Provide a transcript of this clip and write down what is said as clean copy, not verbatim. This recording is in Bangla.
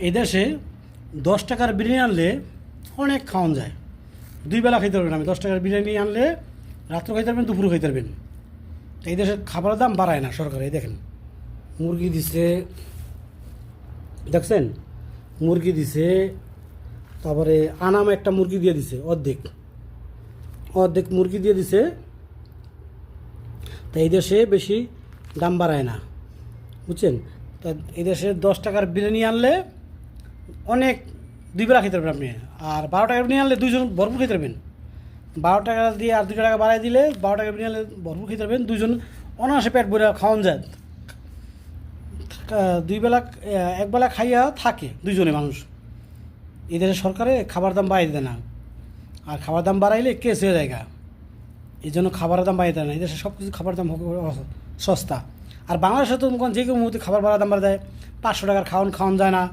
এই দেশে 10 টাকার বিরিয়ানি আনলে অনেক খাওয়ান যায়। 2 বেলা খাইতে পারবেন। আমি 10 টাকার বিরিয়ানি আনলে রাত্রে খাইতে পারবেন, দুপুরে খাইতে পারবেন। এই দেশের খাবারের দাম বাড়ায় না সরকার। এই দেখেন, মুরগি দিছে, দেখছেন, মুরগি দিছে, তারপরে আনাম একটা মুরগি দিয়ে দিছে, অর্ধেক অর্ধেক মুরগি দিয়ে দিছে। তা এই দেশে বেশি দাম বাড়ায় না, বুঝছেন। তা এই দেশে 10 টাকার বিরিয়ানি আনলে অনেক 2 বেলা খেতে পারবেন আপনি। আর 12 টাকার বিরিয়ানি আনলে 2 জন ভরপুর খেতে পারবেন। 12 টাকা দিয়ে আর 2 টাকা বাড়াই দিলে 12 টাকার বিরিয়ানি আনলে ভরপুর খেতে পারবেন। 2 জন অনায়াসে পেট ভরে খাওয়ান যায়। 2 বেলা, 1 বেলা খাইয়া থাকে 2 জনে মানুষ। এই দেশের সরকারে খাবার দাম বাড়াই দেয় না। আর খাবার দাম বাড়াইলে কেস হয়ে যায়। এই জন্য খাবারের দাম বাড়িয়ে দেয় না। এই দেশে সব কিছু খাবার দাম সস্তা। আর বাংলাদেশে তো যে কোনো মুহূর্তে খাবার বাড়ার দাম বাড়া দেয়। 500 টাকার খাওয়ান যায় না,